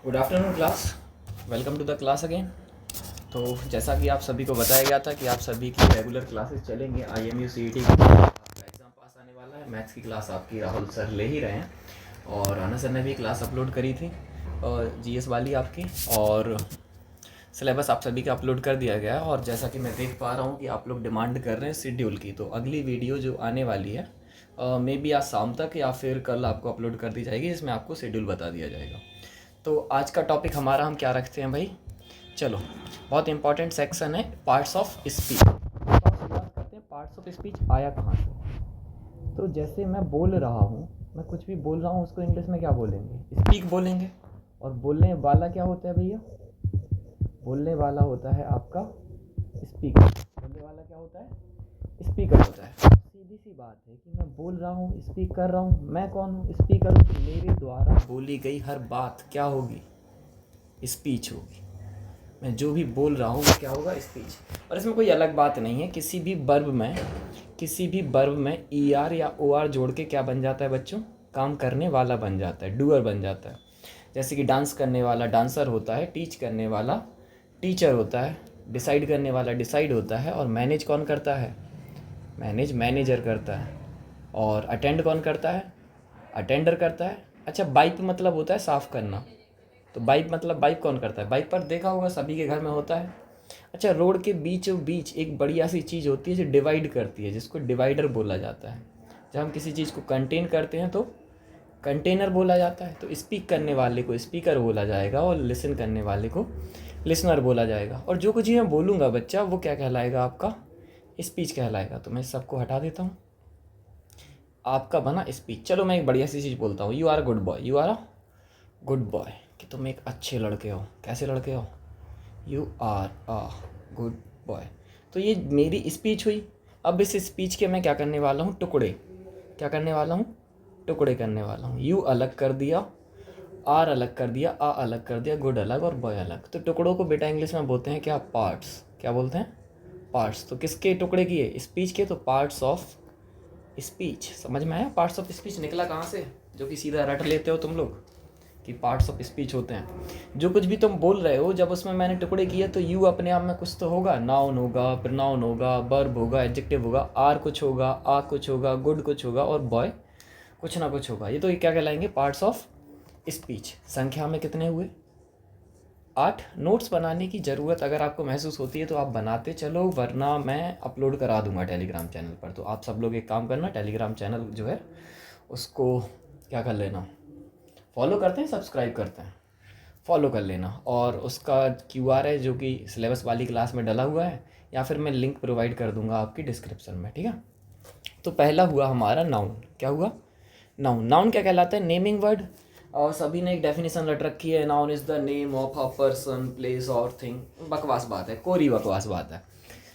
Good afternoon class, welcome to the class again. तो जैसा कि आप सभी को बताया गया था कि आप सभी की रेगुलर क्लासेस चलेंगे। IMU CET का आपका एग्ज़ाम पास आने वाला है। मैथ्स की क्लास आपकी राहुल सर ले ही रहे हैं और राना सर ने भी क्लास अपलोड करी थी और GS वाली आपकी, और सिलेबस आप सभी का अपलोड कर दिया गया है। और जैसा कि मैं देख पा रहा हूँ कि आप लोग डिमांड कर रहे हैं शेड्यूल की, तो अगली वीडियो जो आने वाली है मे बी आज शाम तक या फिर कल आपको अपलोड कर दी जाएगी, जिसमें आपको शेड्यूल बता दिया जाएगा। तो आज का टॉपिक हमारा हम क्या रखते हैं भाई, चलो बहुत इंपॉर्टेंट सेक्शन है पार्ट्स ऑफ स्पीच। शुरुआत करते हैं पार्ट्स ऑफ स्पीच आया कहाँ से। तो जैसे मैं बोल रहा हूँ, मैं कुछ भी बोल रहा हूँ, उसको इंग्लिश में क्या बोलेंगे? स्पीक बोलेंगे। और बोलने वाला क्या होता है भैया? बोलने वाला होता है आपका स्पीकर। बोलने वाला क्या होता है? स्पीकर होता है। सीधी सी बात है कि मैं बोल रहा हूँ, स्पीक कर रहा हूँ, मैं कौन हूँ? स्पीकर हूँ। तो मेरे द्वारा बोली गई हर बात क्या होगी? स्पीच होगी। मैं जो भी बोल रहा हूँ वो क्या होगा? स्पीच। और इसमें कोई अलग बात नहीं है। किसी भी वर्ब में ER या OR जोड़ के क्या बन जाता है बच्चों? काम करने वाला बन जाता है, डूअर बन जाता है। जैसे कि डांस करने वाला डांसर होता है, टीच करने वाला टीचर होता है, डिसाइड करने वाला डिसाइड होता है, और मैनेज कौन करता है? मैनेजर करता है। और अटेंड कौन करता है? अटेंडर करता है। अच्छा, बाइप मतलब होता है साफ़ करना। तो बाइप मतलब बाइप कौन करता है? बाइप पर देखा होगा, सभी के घर में होता है। अच्छा, रोड के बीचों बीच एक बढ़िया सी चीज़ होती है जो डिवाइड करती है, जिसको डिवाइडर बोला जाता है। जब हम किसी चीज़ को कंटेन करते हैं तो कंटेनर बोला जाता है। तो स्पीक करने वाले को स्पीकर बोला जाएगा और लिसन करने वाले को लिसनर बोला जाएगा। और जो कुछ ही मैं बोलूँगा बच्चा, वो क्या कहलाएगा? आपका स्पीच कहलाएगा। तो मैं सबको हटा देता हूँ, आपका बना स्पीच। चलो मैं एक बढ़िया सी चीज़ बोलता हूँ, you are a good boy. You are a good boy, कि तुम एक अच्छे लड़के हो। कैसे लड़के हो? You are a good boy. तो ये मेरी स्पीच हुई। अब इस स्पीच के मैं क्या करने वाला हूँ? टुकड़े। क्या करने वाला हूँ? टुकड़े करने वाला हूँ। यू अलग कर दिया, आर अलग कर दिया, आ अलग कर दिया, गुड अलग और बॉय अलग। तो टुकड़ों को बेटा इंग्लिश में बोलते हैं क्या? पार्ट्स। क्या बोलते हैं? पार्ट्स। तो किसके टुकड़े किए? स्पीच के। तो पार्ट्स ऑफ स्पीच। समझ में आया? पार्ट्स ऑफ स्पीच निकला कहाँ से? जो कि सीधा रट लेते हो तुम लोग कि पार्ट्स ऑफ स्पीच होते हैं। जो कुछ भी तुम बोल रहे हो, जब उसमें मैंने टुकड़े किए तो यू अपने आप में कुछ तो होगा। नाउन होगा, प्रोनाउन होगा, वर्ब होगा, एडजेक्टिव होगा, आर कुछ होगा, आ कुछ होगा, गुड कुछ होगा, और बॉय कुछ ना कुछ होगा। ये तो क्या कहलाएंगे? Parts of speech. संख्या में कितने हुए? 8। नोट्स बनाने की ज़रूरत अगर आपको महसूस होती है तो आप बनाते चलो, वरना मैं अपलोड करा दूंगा टेलीग्राम चैनल पर। तो आप सब लोग एक काम करना, टेलीग्राम चैनल जो है उसको क्या कर लेना, फॉलो करते हैं, सब्सक्राइब करते हैं, फॉलो कर लेना। और उसका QR है जो कि सिलेबस वाली क्लास में डला हुआ है, या फिर मैं लिंक प्रोवाइड कर दूंगा आपकी डिस्क्रिप्शन में, ठीक है। तो पहला हुआ हमारा नाउन। क्या हुआ? नाउन। नाउन क्या कहलाता है? Naming word. और सभी ने एक डेफिनेशन रट रखी है, noun is the name of a person, place और थिंग। बकवास बात है, कोरी बकवास बात है।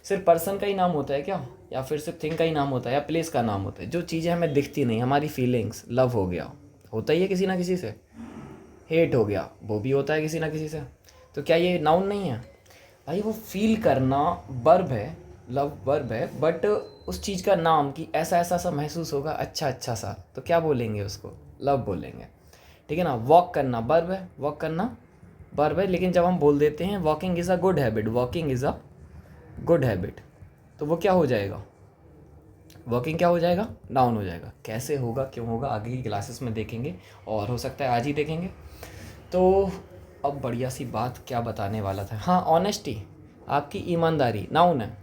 सिर्फ पर्सन का ही नाम होता है क्या? या फिर सिर्फ थिंग का ही नाम होता है, या प्लेस का नाम होता है? जो चीज़ें हमें दिखती नहीं, हमारी फीलिंग्स, लव हो गया, होता ही है किसी ना किसी से। हेट हो गया, वो भी होता है किसी ना किसी से। तो क्या ये नाउन नहीं है? भाई वो फील करना वर्ब है, लव वर्ब है, बट उस चीज़ का नाम कि ऐसा ऐसा सा महसूस होगा, अच्छा अच्छा सा, तो क्या बोलेंगे उसको? लव बोलेंगे, ठीक है ना। वॉक करना वर्ब है, वॉक करना वर्ब है, लेकिन जब हम बोल देते हैं walking is a good habit, walking is a good habit, तो वो क्या हो जाएगा? वॉकिंग क्या हो जाएगा? नाउन हो जाएगा। कैसे होगा, क्यों होगा, आगे की क्लासेस में देखेंगे, और हो सकता है आज ही देखेंगे। तो अब बढ़िया सी बात क्या बताने वाला था, हाँ, ऑनेस्टी, आपकी ईमानदारी नाउन है।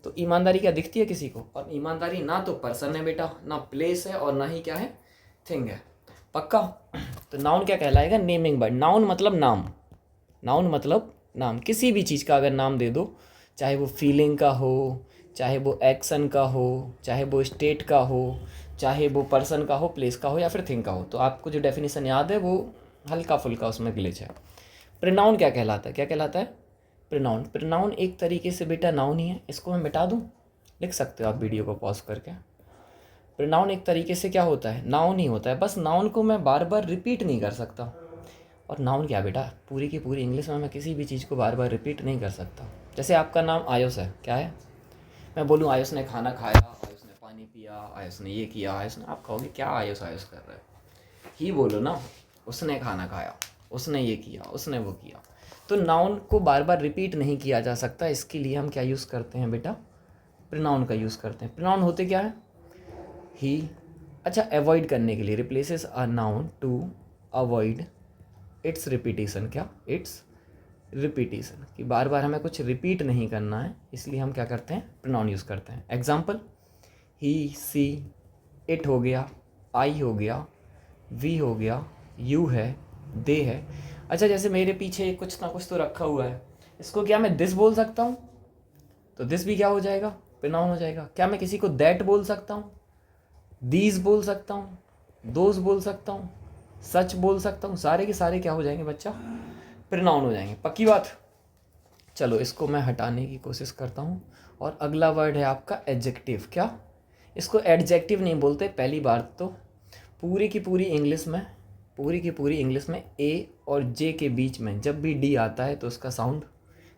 तो ईमानदारी क्या दिखती है किसी को? और ईमानदारी ना तो पर्सन है बेटा, ना प्लेस है, और ना ही क्या है? थिंग है। पक्का? तो नाउन क्या कहलाएगा? Naming word. नाउन मतलब नाम। नाउन मतलब नाम। किसी भी चीज़ का अगर नाम दे दो, चाहे वो फीलिंग का हो, चाहे वो एक्शन का हो, चाहे वो स्टेट का हो, चाहे वो पर्सन का हो, प्लेस का हो, या फिर थिंग का हो। तो आपको जो डेफिनेशन याद है वो हल्का फुल्का उसमें ग्लिच है। प्रोनाउन क्या कहलाता है? क्या कहलाता है? प्रोनाउन। प्रोनाउन एक तरीके से बेटा नाउन ही है। इसको मैं मिटा दूँ? लिख सकते हो आप वीडियो को पॉज करके। प्रोनाउन एक तरीके से क्या होता है? नाउन ही होता है, बस नाउन को मैं बार बार रिपीट नहीं कर सकता। और नाउन क्या बेटा, पूरी की पूरी इंग्लिश में मैं किसी भी चीज़ को बार बार रिपीट नहीं कर सकता। जैसे आपका नाम आयुष है, क्या है? मैं बोलूँ आयुष ने खाना खाया, आयुष ने पानी पिया, आयुष ने ये किया, आयुष ने, आप कहोगे क्या आयुष आयुष कर रहा है? ही बोलो ना, उसने खाना खाया। उसने ये किया, उसने वो किया। तो नाउन को बार बार रिपीट नहीं किया जा सकता, इसके लिए हम क्या यूज़ करते हैं बेटा, प्रोनाउन का यूज़ करते हैं। प्रोनाउन होते क्या है, ही। अच्छा, अवॉइड करने के लिए, replaces a noun to avoid its repetition, क्या, इट्स रिपीटेशन, कि बार बार हमें कुछ रिपीट नहीं करना है, इसलिए हम क्या करते हैं, प्रोनाउन यूज़ करते हैं। एग्जाम्पल, ही, सी, इट हो गया, आई हो गया, वी हो गया, यू है, दे है। अच्छा, जैसे मेरे पीछे कुछ ना कुछ तो रखा हुआ है, इसको क्या मैं दिस बोल सकता हूँ, तो दिस भी क्या हो जाएगा, प्रोनाउन हो जाएगा। क्या मैं किसी को दैट बोल सकता हूँ, दीज बोल सकता हूँ, दोज बोल सकता हूँ, सच बोल सकता हूँ, सारे के सारे क्या हो जाएंगे बच्चा, प्रोनाउन हो जाएंगे। पक्की बात। चलो इसको मैं हटाने की कोशिश करता हूँ। और अगला वर्ड है आपका एडजेक्टिव। क्या, इसको एडजेक्टिव नहीं बोलते। पहली बार तो पूरी की पूरी इंग्लिश में ए और जे के बीच में जब भी डी आता है तो उसका साउंड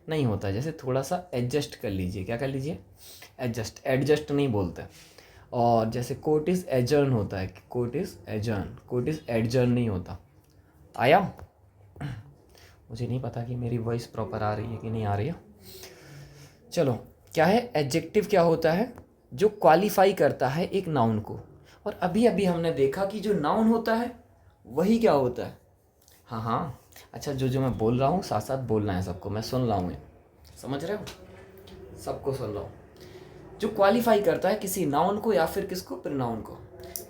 नहीं होता है। जैसे थोड़ा सा एडजस्ट कर लीजिए, क्या कर लीजिए, एडजस्ट, एडजस्ट नहीं बोलते। और जैसे कोर्ट इज़ एजर्न होता है, कोर्ट इज़ एडजर्न नहीं होता। आया, मुझे नहीं पता कि मेरी वॉइस प्रॉपर आ रही है कि नहीं आ रही है। चलो, क्या है एडजेक्टिव, क्या होता है, जो क्वालिफाई करता है एक नाउन को। और अभी अभी हमने देखा कि जो नाउन होता है वही क्या होता है, हाँ हाँ, अच्छा, जो मैं बोल रहा हूँ साथ साथ बोलना है सबको, मैं सुन रहा हूँ, ये समझ रहे हो, सबको सुन रहा हूँ। जो क्वालिफाई करता है किसी नाउन को या फिर किसको, प्रोनाउन को।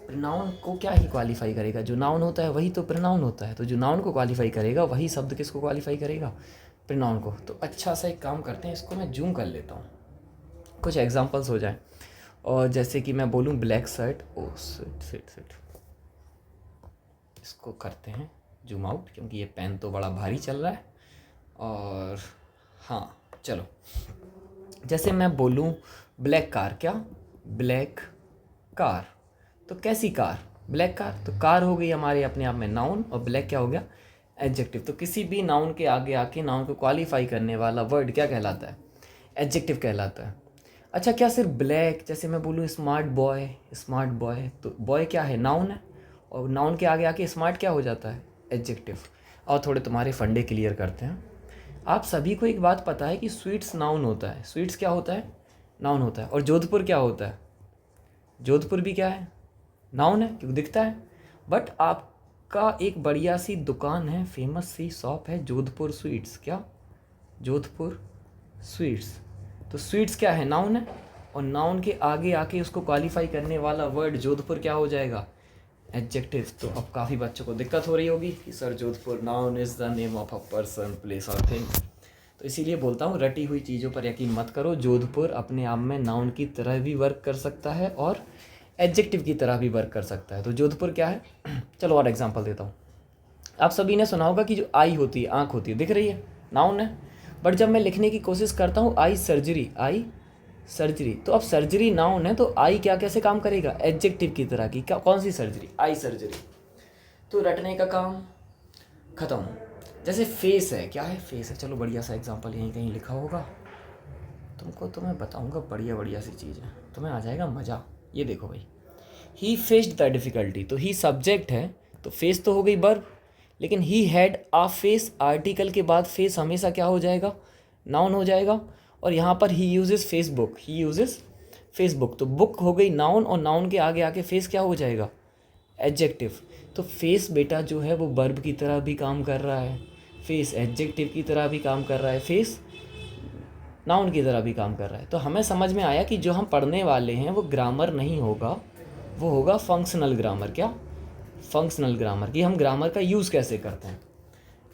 प्रोनाउन को क्या ही क्वालिफाई करेगा, जो नाउन होता है वही तो प्रोनाउन होता है। तो जो नाउन को क्वालिफाई करेगा वही शब्द किसको क्वालिफाई करेगा, प्रोनाउन को। तो अच्छा सा एक काम करते हैं, इसको मैं जूम कर लेता हूँ, कुछ एग्जांपल्स हो जाए। और जैसे कि मैं बोलूँ ब्लैक शर्ट, ओ सिट, इसको करते हैं जूम आउट, क्योंकि ये पेन तो बड़ा भारी चल रहा है। और हाँ चलो, जैसे मैं बोलूँ ब्लैक कार, क्या, ब्लैक कार, तो कैसी कार, ब्लैक कार, तो कार हो गई हमारे अपने आप में नाउन, और ब्लैक क्या हो गया, एडजेक्टिव। तो किसी भी नाउन के आगे आके नाउन को क्वालिफाई करने वाला वर्ड क्या कहलाता है, एडजेक्टिव कहलाता है। अच्छा, क्या सिर्फ ब्लैक, जैसे मैं बोलूँ स्मार्ट बॉय, तो बॉय क्या है, नाउन है, और नाउन के आगे आके स्मार्ट क्या हो जाता है, एडजेक्टिव। और थोड़े तुम्हारे फंडे क्लियर करते हैं। आप सभी को एक बात पता है कि स्वीट्स नाउन होता है, स्वीट्स क्या होता है, नाउन होता है। और जोधपुर क्या होता है, जोधपुर भी क्या है, नाउन है, क्योंकि दिखता है। बट आपका एक बढ़िया सी दुकान है, फेमस सी शॉप है, जोधपुर स्वीट्स, क्या, जोधपुर स्वीट्स, तो स्वीट्स क्या है, नाउन है। और नाउन के आगे आके उसको क्वालिफाई करने वाला वर्ड जोधपुर क्या हो जाएगा, एडजेक्टिव। तो अब काफ़ी बच्चों को दिक्कत हो रही होगी कि sir Jodhpur noun is the name of a person, place और थिंग। तो इसीलिए बोलता हूँ रटी हुई चीज़ों पर यकीन मत करो। जोधपुर अपने आप में नाउन की तरह भी वर्क कर सकता है और एडजेक्टिव की तरह भी वर्क कर सकता है। तो जोधपुर क्या है, चलो और एग्जांपल देता हूँ। आप सभी ने सुना होगा कि जो आई होती है, आँख होती है, दिख रही है, नाउन है। बट जब मैं लिखने की कोशिश करता हूँ आई सर्जरी, तो अब सर्जरी नाउन है, तो आई क्या कैसे काम करेगा, एडजेक्टिव की तरह की। क्या, कौन सी सर्जरी, आई सर्जरी। तो रटने का काम खत्म। जैसे फेस है, क्या है, फेस है। चलो बढ़िया सा एग्जांपल यहीं कहीं लिखा होगा, तुम्हें बताऊंगा, बढ़िया बढ़िया सी चीज़ है, तुम्हें आ जाएगा मज़ा। ये देखो भाई, ही फेस्ड द डिफ़िकल्टी, तो ही सब्जेक्ट है, तो फेस तो हो गई वर्ब, लेकिन he had a face, article के बाद फेस हमेशा क्या हो जाएगा, नाउन हो जाएगा। और यहाँ पर ही यूजेस फेसबुक, तो बुक हो गई नाउन, और नाउन के आगे आके फेस क्या हो जाएगा, एडजेक्टिव। तो फेस बेटा जो है वो वर्ब की तरह भी काम कर रहा है, फेस एडजेक्टिव की तरह भी काम कर रहा है, फेस नाउन की तरह भी काम कर रहा है। तो हमें समझ में आया कि जो हम पढ़ने वाले हैं वो ग्रामर नहीं होगा, वो होगा फंक्शनल ग्रामर। क्या, फंक्शनल ग्रामर, कि हम ग्रामर का यूज़ कैसे करते हैं।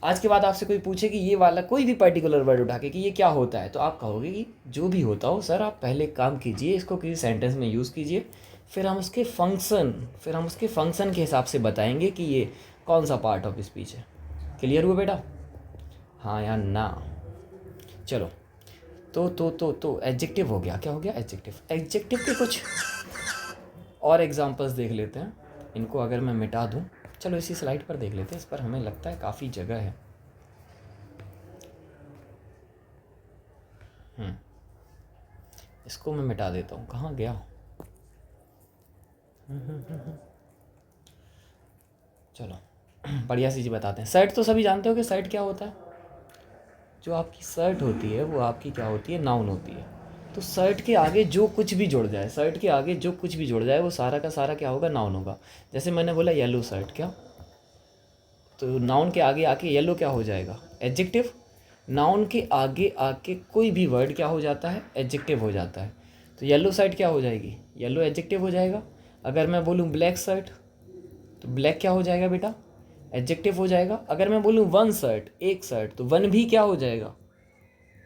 आज के बाद आपसे कोई पूछे कि ये वाला कोई भी पर्टिकुलर वर्ड उठा के कि ये क्या होता है, तो आप कहोगे कि जो भी होता हो सर, आप पहले काम कीजिए, इसको किसी सेंटेंस में यूज़ कीजिए, फिर हम उसके फंक्शन के हिसाब से बताएंगे कि ये कौन सा पार्ट ऑफ स्पीच है। क्लियर हुआ बेटा, हाँ या ना। चलो, तो एडजेक्टिव हो गया, क्या हो गया, एडजेक्टिव के कुछ और एग्जांपल्स देख लेते हैं। इनको अगर मैं मिटा दूं, चलो इसी स्लाइड पर देख लेते हैं, इस पर हमें लगता है काफ़ी जगह है। इसको मैं मिटा देता हूँ, कहाँ गया। चलो बढ़िया सी चीज़ बताते हैं। शर्ट तो सभी जानते हो कि शर्ट क्या होता है। जो आपकी शर्ट होती है वो आपकी क्या होती है, नाउन होती है। तो शर्ट के आगे जो कुछ भी जुड़ जाए, शर्ट के आगे जो कुछ भी जुड़ जाए वो सारा का सारा क्या होगा, नाउन होगा। जैसे मैंने बोला येलो शर्ट, क्या, तो नाउन के आगे आके येलो क्या हो जाएगा, एडजेक्टिव। नाउन के आगे आके कोई भी वर्ड क्या हो जाता है, एडजेक्टिव हो जाता है। तो येलो शर्ट क्या हो जाएगी, येलो एडजेक्टिव हो जाएगा। अगर मैं बोलूँ ब्लैक शर्ट, तो ब्लैक क्या हो जाएगा बेटा, एडजेक्टिव हो जाएगा। अगर मैं बोलूँ वन शर्ट, एक शर्ट, तो वन भी क्या हो जाएगा,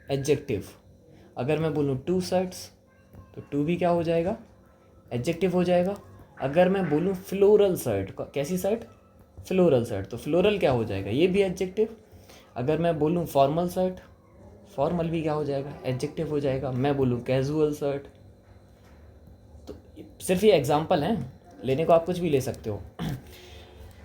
एडजेक्टिव। अगर मैं बोलूँ टू शर्ट्स, तो टू भी क्या हो जाएगा, एडजेक्टिव हो जाएगा। अगर मैं बोलूँ फ्लोरल शर्ट, कैसी शर्ट, फ्लोरल शर्ट, तो फ्लोरल क्या हो जाएगा, ये भी एडजेक्टिव। अगर मैं बोलूँ फॉर्मल शर्ट, फॉर्मल भी क्या हो जाएगा, एडजेक्टिव हो जाएगा। मैं बोलूँ कैजुअल शर्ट, तो सिर्फ ये एग्जांपल हैं, लेने को आप कुछ भी ले सकते हो।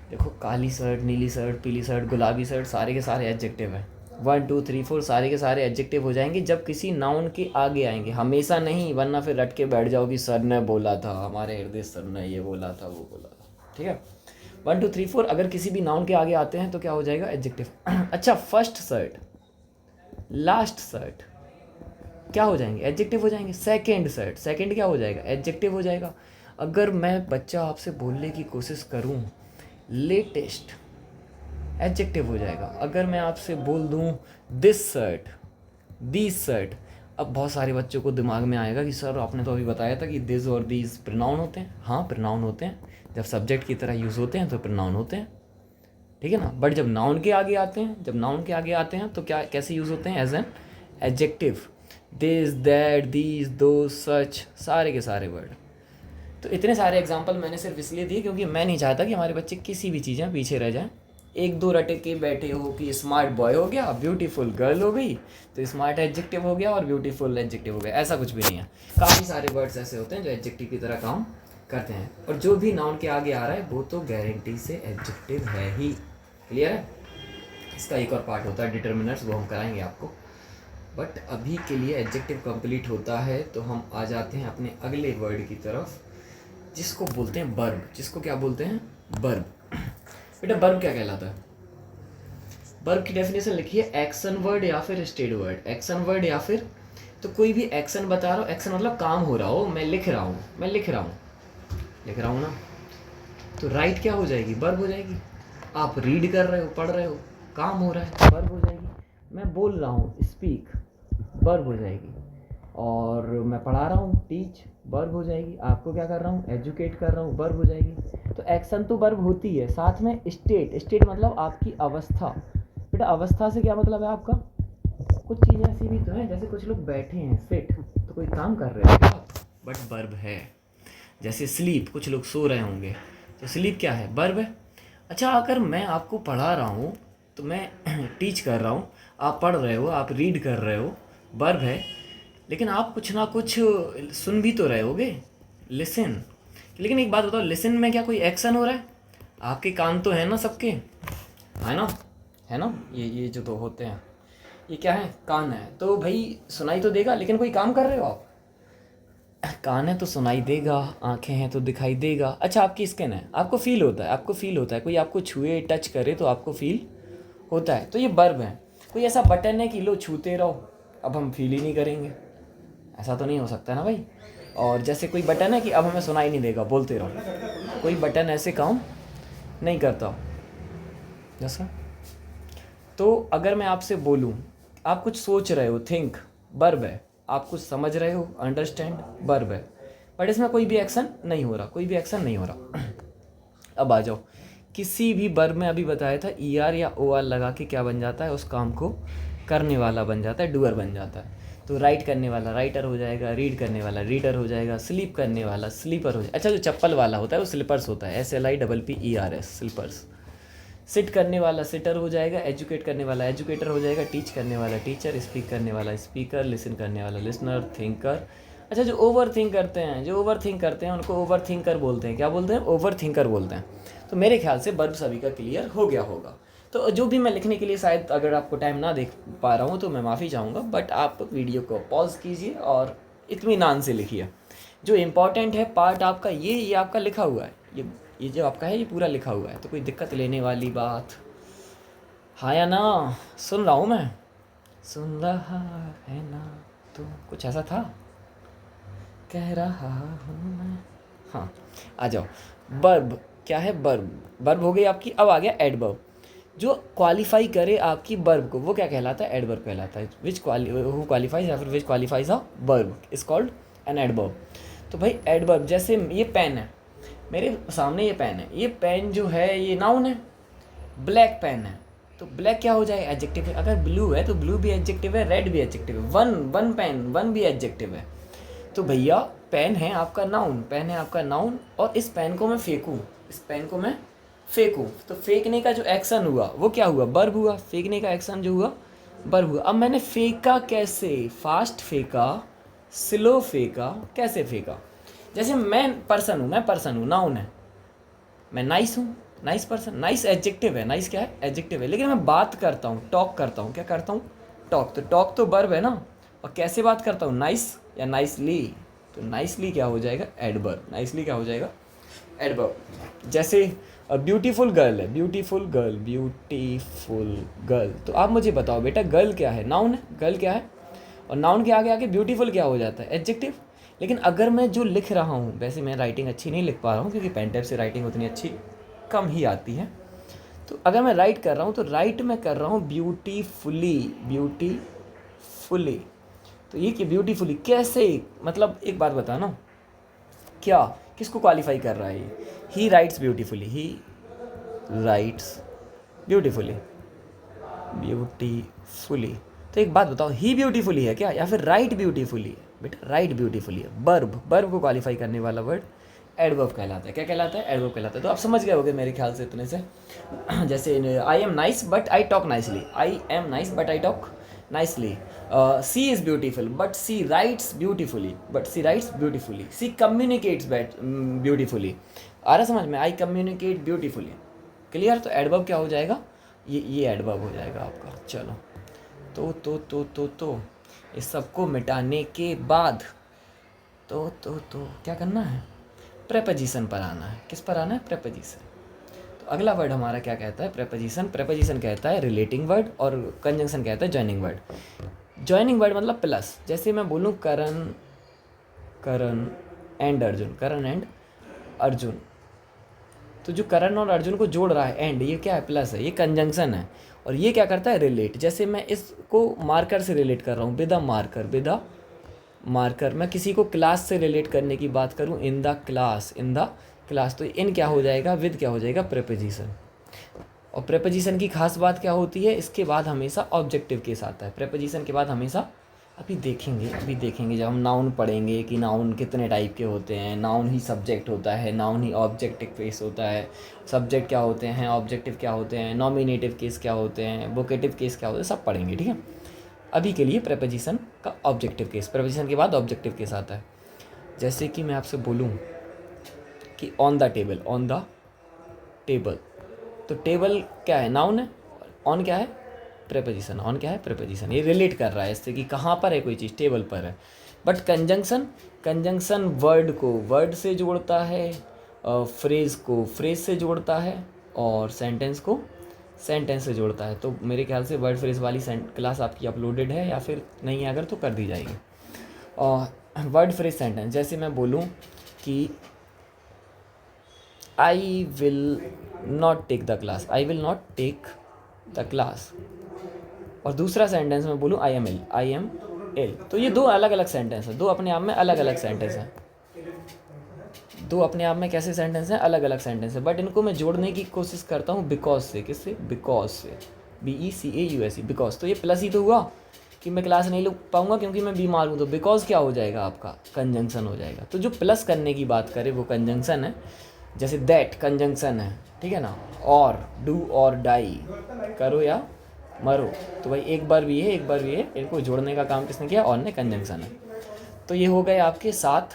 देखो काली शर्ट, नीली शर्ट, पीली शर्ट, गुलाबी शर्ट, सारे के सारे एडजेक्टिव हैं। 1 2 3 4 सारे के सारे एडजेक्टिव हो जाएंगे जब किसी नाउन के आगे आएंगे, हमेशा नहीं, वरना फिर रट के बैठ जाओ कि सर ने बोला था, हमारे हृदय सर ने ये बोला था, वो बोला था। ठीक है, 1 2 3 4 अगर किसी भी नाउन के आगे आते हैं तो क्या हो जाएगा, एडजेक्टिव। अच्छा, फर्स्ट शर्ट, लास्ट शर्ट क्या हो जाएंगे, एडजेक्टिव हो जाएंगे। सेकेंड शर्ट, सेकेंड क्या हो जाएगा, एडजेक्टिव हो जाएगा। अगर मैं बच्चा आपसे बोलने की कोशिश करूं लेटेस्ट, एडजेक्टिव हो जाएगा। अगर मैं आपसे बोल दूं दिस शर्ट, दिस शर्ट, अब बहुत सारे बच्चों को दिमाग में आएगा कि सर आपने तो अभी बताया था कि दिस और दीज प्रोनाउन होते हैं। हाँ प्रोनाउन होते हैं, जब सब्जेक्ट की तरह यूज़ होते हैं तो प्रोनाउन होते हैं, ठीक है ना। बट जब नाउन के आगे आते हैं, जब नाउन के आगे आते हैं तो क्या, कैसे यूज़ होते हैं, as an adjective. This, that, these, those, such, सारे के सारे वर्ड। तो इतने सारे एग्जाम्पल मैंने सिर्फ इसलिए दिए क्योंकि मैं नहीं चाहता कि हमारे बच्चे किसी भी चीज़ में पीछे रह जाएं। एक दो रटे के बैठे हो कि स्मार्ट बॉय हो गया, ब्यूटीफुल गर्ल हो गई, तो स्मार्ट एडजेक्टिव हो गया और ब्यूटीफुल एडजेक्टिव हो गया, ऐसा कुछ भी नहीं है। काफ़ी सारे वर्ड्स ऐसे होते हैं जो एडजेक्टिव की तरह काम करते हैं, और जो भी नाउन के आगे आ रहा है वो तो गारंटी से एडजेक्टिव है ही। क्लियर है। इसका एक और पार्ट होता है डिटर्मिनर्स, वो हम कराएंगे आपको, बट अभी के लिए एडजेक्टिव कंप्लीट होता है तो हम आ जाते हैं अपने अगले वर्ड की तरफ, जिसको बोलते हैं वर्ब। जिसको क्या बोलते हैं, वर्ब। बेटा वर्ब क्या कहलाता है, वर्ब की डेफिनेशन लिखिए, एक्शन वर्ड या फिर स्टेड वर्ड। एक्शन वर्ड या फिर, तो कोई भी एक्शन बता रहा हो, एक्शन मतलब काम हो रहा हो, मैं लिख रहा हूँ, मैं लिख रहा हूँ ना, तो राइट क्या हो जाएगी, वर्ब हो जाएगी। आप रीड कर रहे हो, पढ़ रहे हो, काम हो रहा है, वर्ब हो जाएगी। मैं बोल रहा हूँ, स्पीक, वर्ब हो जाएगी। और मैं पढ़ा रहा हूँ, टीच, वर्ब हो जाएगी। आपको क्या कर रहा हूँ, एजुकेट कर रहा हूँ, वर्ब हो जाएगी। तो एक्शन तो वर्ब होती है, साथ में स्टेट, स्टेट मतलब आपकी अवस्था। बेटा अवस्था से क्या मतलब है आपका, कुछ चीज़ें ऐसी भी तो हैं, जैसे कुछ लोग बैठे हैं, सिट, तो कोई काम कर रहे हैं आप, बट वर्ब है। जैसे स्लीप, कुछ लोग सो रहे होंगे, तो स्लीप क्या है, वर्ब है। अच्छा, अगर मैं आपको पढ़ा रहा हूँ, तो मैं टीच कर रहा हूँ, आप पढ़ रहे हो, आप रीड कर रहे हो, वर्ब है। लेकिन आप कुछ ना कुछ सुन भी तो रहे होगे, लिसन। लेकिन एक बात बताओ, लिसन में क्या कोई एक्शन हो रहा है, आपके कान तो है ना सबके, है ना, है ना, ये जो तो होते हैं, ये क्या है, कान है, तो भाई सुनाई तो देगा, लेकिन कोई काम कर रहे हो आप, कान है तो सुनाई देगा, आंखें हैं तो दिखाई देगा। अच्छा, आपकी स्किन है, आपको फील होता है, आपको फील होता है, कोई आपको छुए, टच करे तो आपको फील होता है, तो ये वर्ब है। कोई ऐसा बटन है कि लो छूते रहो, अब हम फील ही नहीं करेंगे, ऐसा तो नहीं हो सकता ना भाई। और जैसे कोई बटन है कि अब हमें सुनाई नहीं देगा, बोलते रहो, कोई बटन ऐसे काम नहीं करता जैसा। तो अगर मैं आपसे बोलूँ, आप कुछ सोच रहे हो, थिंक, वर्ब है। आप कुछ समझ रहे हो, अंडरस्टैंड, वर्ब है। बट इसमें कोई भी एक्शन नहीं हो रहा, कोई भी एक्शन नहीं हो रहा। अब आ जाओ, किसी भी वर्ब में अभी बताया था ER या OR लगा के क्या बन जाता है, उस काम को करने वाला बन जाता है, डूअर बन जाता है। तो राइट करने वाला राइटर हो जाएगा, रीड करने वाला रीडर हो जाएगा, स्लीप करने वाला स्लीपर हो जाएगा। अच्छा, जो चप्पल वाला होता है वो स्लीपर्स होता है, SLIPPERS, स्लीपर्स। सिट करने वाला सिटर हो जाएगा, एजुकेट करने वाला एजुकेटर हो जाएगा, टीच करने वाला टीचर, स्पीक करने वाला स्पीकर, लिसन करने वाला लिसनर, थिंकर। अच्छा, जो ओवर थिंक करते हैं उनको ओवर थिंकर बोलते हैं। क्या बोलते हैं, ओवर थिंकर बोलते हैं। तो मेरे ख्याल से वर्ब सभी का क्लियर हो गया होगा। तो जो भी मैं लिखने के लिए शायद अगर आपको टाइम ना देख पा रहा हूँ तो मैं माफ़ी चाहूँगा, बट आप वीडियो को पॉज कीजिए और इत्मीनान से लिखिए। जो इम्पोर्टेंट है पार्ट आपका ये आपका लिखा हुआ है, ये ये जो आपका है ये पूरा लिखा हुआ है, तो कोई दिक्कत लेने वाली बात, हाँ या ना? सुन रहा हूँ मैं, सुन रहा है ना तू, कुछ ऐसा था, कह रहा हूँ मैं। हाँ, आ जाओ। बर्ब क्या है? बर्ब, बर्ब हो गई आपकी। अब आ गया एडवर्ब, जो क्वालिफाई करे आपकी बर्ब को, वो क्या कहलाता है? एडवर्ब कहलाता है। विच हु क्वालिफाइज या फिर which qualifies a verb is called an adverb. तो भाई एडवर्ब, जैसे ये पेन है, मेरे सामने ये पेन है, ये पेन जो है ये नाउन है। ब्लैक पेन है, तो ब्लैक क्या हो जाए? एडजेक्टिव है। अगर ब्लू है तो ब्लू भी एडजेक्टिव है, रेड भी एडजेक्टिव है। वन, वन पेन, वन भी एडजेक्टिव है। तो भैया पेन है आपका नाउन, पेन है आपका नाउन, और इस पेन को मैं फेंकूं, इस पेन को मैं फेंकूं, तो फेंकने का जो एक्शन हुआ वो क्या हुआ? बर्ब हुआ। फेंकने का एक्शन जो हुआ बर्ब हुआ। अब मैंने फेंका कैसे? फास्ट फेंका, स्लो फेंका, कैसे फेंका? जैसे मैं पर्सन हूँ, मैं पर्सन हूँ, नाउन है, मैं नाइस हूँ, नाइस पर्सन, नाइस एडजेक्टिव है, नाइस क्या है? एडजेक्टिव है। लेकिन मैं बात करता हूँ, टॉक करता हूँ, क्या करता हूँ? टॉक। तो टॉक तो वर्ब है ना, और कैसे बात करता हूँ? नाइस या नाइसली। तो नाइसली क्या हो जाएगा? एडवर्ब। नाइसली क्या हो जाएगा? एडवर्ब। जैसे ब्यूटीफुल गर्ल है, ब्यूटीफुल गर्ल, ब्यूटीफुल गर्ल। तो आप मुझे बताओ बेटा, गर्ल क्या है? नाउन है। गर्ल क्या है? और नाउन के आगे आगे ब्यूटीफुल क्या हो जाता है? एडजेक्टिव। लेकिन अगर मैं जो लिख रहा हूँ, वैसे मैं राइटिंग अच्छी नहीं लिख पा रहा हूँ क्योंकि पेन टैब से राइटिंग उतनी अच्छी कम ही आती है, तो अगर मैं राइट कर रहा हूँ तो राइट में कर रहा हूँ ब्यूटीफुली, ब्यूटीफुली। तो ये कि ब्यूटीफुली कैसे, मतलब एक बात बता ना, क्या किसको क्वालिफाई कर रहा है ये? ही राइट्स ब्यूटीफुली, ही राइट्स ब्यूटीफुली, ब्यूटीफुली। तो एक बात बताओ, ही ब्यूटीफुली है क्या या फिर राइट ब्यूटीफुली है? बेटा राइट ब्यूटीफुली है। बर्ब, बर्ब को क्वालिफाई करने वाला वर्ड एडवर्ब कहलाता है। क्या कहलाता है? एडवर्ब कहलाता है। तो आप समझ गए होगे मेरे ख्याल से इतने से। जैसे I am nice but I talk nicely, I am nice but I talk nicely. She is beautiful but she writes beautifully, but she writes beautifully. She communicates beautifully. आ रहा समझ में? I communicate beautifully. क्लियर? तो adverb क्या हो जाएगा? ये adverb हो जाएगा आपका। चलो, तो इस सबको मिटाने के बाद तो क्या करना है? प्रेपोजिशन पर आना है। किस पर आना है? प्रेपोजिशन। तो अगला वर्ड हमारा क्या कहता है? प्रेपोजिशन। प्रेपोजिशन कहता है रिलेटिंग वर्ड, और कंजंक्शन कहता है जॉइनिंग वर्ड। जॉइनिंग वर्ड मतलब प्लस। जैसे मैं बोलूँ करण, करण एंड अर्जुन, करण एंड अर्जुन, तो जो करण और अर्जुन को जोड़ रहा है एंड, ये क्या है? प्लस है, ये कंजंक्शन है। और ये क्या करता है? रिलेट। जैसे मैं इसको मार्कर से रिलेट कर रहा हूँ, with a marker, with a marker. मैं किसी को क्लास से रिलेट करने की बात करूँ, in the class, in the class, तो इन क्या हो जाएगा? विद क्या हो जाएगा? प्रेपोजिशन। और प्रेपोजिशन की खास बात क्या होती है? इसके बाद हमेशा ऑब्जेक्टिव केस आता है। प्रेपोजिशन के बाद हमेशा, अभी देखेंगे जब हम नाउन पढ़ेंगे कि नाउन कितने टाइप के होते हैं। नाउन ही सब्जेक्ट होता है, नाउन ही ऑब्जेक्टिव केस होता है, सब्जेक्ट क्या होते हैं, ऑब्जेक्टिव क्या होते हैं, नॉमिनेटिव केस क्या होते हैं, वोकेटिव केस क्या होते हैं, सब पढ़ेंगे, ठीक है। अभी के लिए प्रेपोजिशन का ऑब्जेक्टिव केस, प्रेपोजिशन के बाद ऑब्जेक्टिव केस आता है। जैसे कि मैं आपसे बोलूँ कि on the table, on the table, तो टेबल क्या है? नाउन है। ऑन क्या है? प्रेपोजिशन। ऑन क्या है? प्रेपोजिशन। ये रिलेट कर रहा है इससे कि कहाँ पर है कोई चीज़, टेबल पर है। बट कंजंक्शन, कंजंक्शन वर्ड को वर्ड से जोड़ता है, फ्रेज को फ्रेज से जोड़ता है, और सेंटेंस को सेंटेंस से जोड़ता है। तो मेरे ख्याल से वर्ड फ्रेज वाली क्लास आपकी अपलोडेड है, या फिर नहीं है अगर तो कर दी जाएगी। और वर्ड फ्रेज सेंटेंस, जैसे मैं बोलूँ कि I will not take the class, I will not take the class, और दूसरा सेंटेंस में बोलूँ I am ill, I am इल, तो ये दो अलग अलग सेंटेंस हैं, दो अपने आप में अलग अलग सेंटेंस हैं। दो अपने आप में कैसे सेंटेंस हैं? अलग अलग सेंटेंस हैं, बट इनको मैं जोड़ने की कोशिश करता हूँ बिकॉज से। किससे? बिकॉज से, BECAUSE, बिकॉज। तो ये प्लस ही तो हुआ कि मैं क्लास नहीं ले पाऊंगा क्योंकि मैं बीमार हूँ, तो बिकॉज क्या हो जाएगा आपका? कंजंक्शन हो जाएगा। तो जो प्लस करने की बात करें वो कंजंक्शन है। जैसे दैट कंजंक्शन है, ठीक है ना। और डू और डाई, करो या मरो, तो भाई एक बार भी है, एक बार भी है, इनको जोड़ने का काम किसने किया? और ने, कंजंक्शन है। तो ये हो गए आपके 7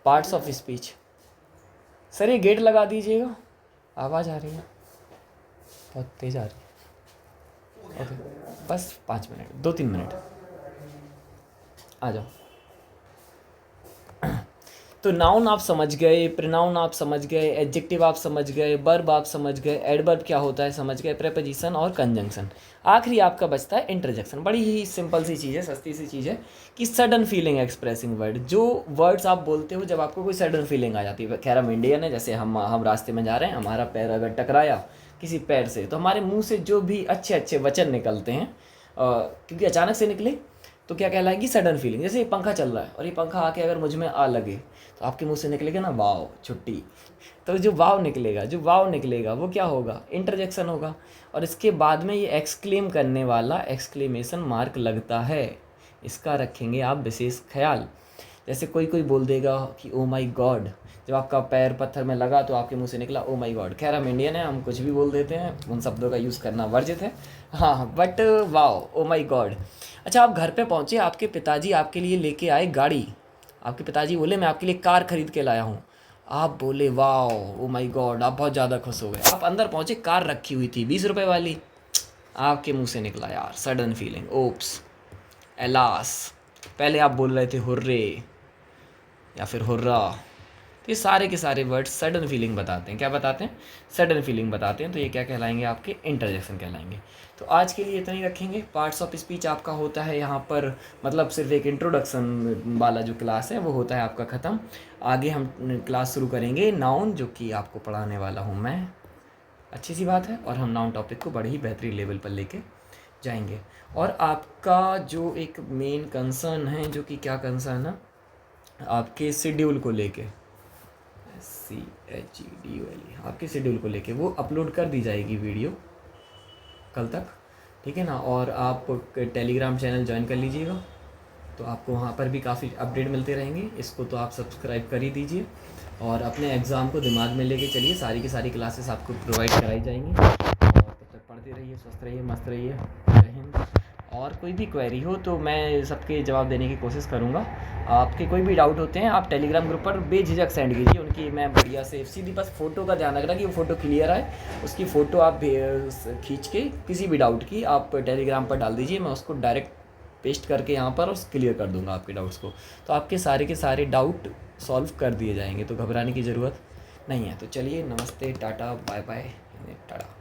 पार्ट्स ऑफ स्पीच। सर ये गेट लगा दीजिएगा, आवाज़ आ रही है, बहुत तेज़ आ रही है। ओके, बस 5 मिनट, 2-3 मिनट, आ जाओ। तो नाउन आप समझ गए, प्रोनाउन आप समझ गए, एडजेक्टिव आप समझ गए, वर्ब आप समझ गए, एडवर्ब क्या होता है समझ गए, प्रेपोजिशन और कंजंक्शन। आखिरी आपका बचता है इंटरजेक्शन। बड़ी ही सिंपल सी चीज़ है, सस्ती सी चीज़ है कि सडन फीलिंग एक्सप्रेसिंग वर्ड, जो वर्ड्स आप बोलते हो जब आपको कोई सडन फीलिंग आ जाती है। खैर हम इंडियन है, जैसे हम रास्ते में जा रहे हैं, हमारा पैर अगर टकराया किसी पैर से तो हमारे मुंह से जो भी अच्छे अच्छे वचन निकलते हैं, क्योंकि अचानक से निकले तो क्या कहलाएगी, सडन फीलिंग। जैसे ये पंखा चल रहा है और ये पंखा आके अगर मुझ में आ लगे तो आपके मुंह से निकलेगा ना वाव छुट्टी। तो जो वाव निकलेगा वो क्या होगा, इंटरजेक्शन होगा। और इसके बाद में ये एक्सक्लेम करने वाला एक्सक्लेमेशन मार्क लगता है, इसका रखेंगे आप विशेष ख्याल। जैसे कोई कोई बोल देगा कि ओ माई गॉड, जब आपका पैर पत्थर में लगा तो आपके मुंह से निकला ओ माई गॉड। खैर हम इंडियन हैं, हम कुछ भी बोल देते हैं, उन शब्दों का यूज़ करना वर्जित है। हाँ but wow, oh my God. अच्छा आप घर पे पहुँचे, आपके पिताजी आपके लिए लेके आए गाड़ी, आपके पिताजी बोले मैं आपके लिए कार खरीद के लाया हूँ। आप बोले वाओ ओ माई गॉड, आप बहुत ज़्यादा खुश हो गए। आप अंदर पहुँचे, कार रखी हुई थी 20 रुपए वाली, आपके मुंह से निकला यार सडन फीलिंग, ओप्स, एलास। पहले आप बोल रहे थे हुर्रे या फिर हुर्रा। तो ये सारे के सारे वर्ड्स सडन फीलिंग बताते हैं। क्या बताते हैं, सडन फीलिंग बताते हैं। तो ये क्या कहलाएंगे, आपके इंटरजेक्शन कहलाएंगे। तो आज के लिए इतना ही रखेंगे। पार्ट्स ऑफ स्पीच आपका होता है यहाँ पर, मतलब सिर्फ एक इंट्रोडक्शन वाला जो क्लास है वो होता है आपका ख़त्म। आगे हम क्लास शुरू करेंगे नाउन, जो कि आपको पढ़ाने वाला हूँ मैं। अच्छी सी बात है, और हम नाउन टॉपिक को बड़े ही बेहतरीन लेवल पर लेके जाएंगे। और आपका जो एक मेन कंसर्न है, जो कि क्या कंसर्न है, आपके शेड्यूल को लेके, CHEDULE, आपके शेड्यूल को लेके वो अपलोड कर दी जाएगी वीडियो कल तक, ठीक है ना। और आप टेलीग्राम चैनल ज्वाइन कर लीजिएगा, तो आपको वहाँ पर भी काफ़ी अपडेट मिलते रहेंगे। इसको तो आप सब्सक्राइब कर ही दीजिए, और अपने एग्ज़ाम को दिमाग में लेके चलिए। सारी की सारी क्लासेस आपको प्रोवाइड कराई जाएंगी, और तब तक पढ़ते रहिए, स्वस्थ रहिए, मस्त रहिए। जय हिंद। और कोई भी क्वेरी हो तो मैं सबके जवाब देने की कोशिश करूँगा। आपके कोई भी डाउट होते हैं आप टेलीग्राम ग्रुप पर बेझिझक सेंड कीजिए, उनकी मैं बढ़िया से सीधी, बस फ़ोटो का ध्यान रखना कि वो फ़ोटो क्लियर आए। उसकी फ़ोटो आप खींच के किसी भी डाउट की आप टेलीग्राम पर डाल दीजिए, मैं उसको डायरेक्ट पेस्ट करके यहाँ पर और क्लियर कर दूँगा आपके डाउट्स को। तो आपके सारे के सारे डाउट सॉल्व कर दिए जाएंगे, तो घबराने की ज़रूरत नहीं है। तो चलिए, नमस्ते, टाटा, बाय बाय, टाटा।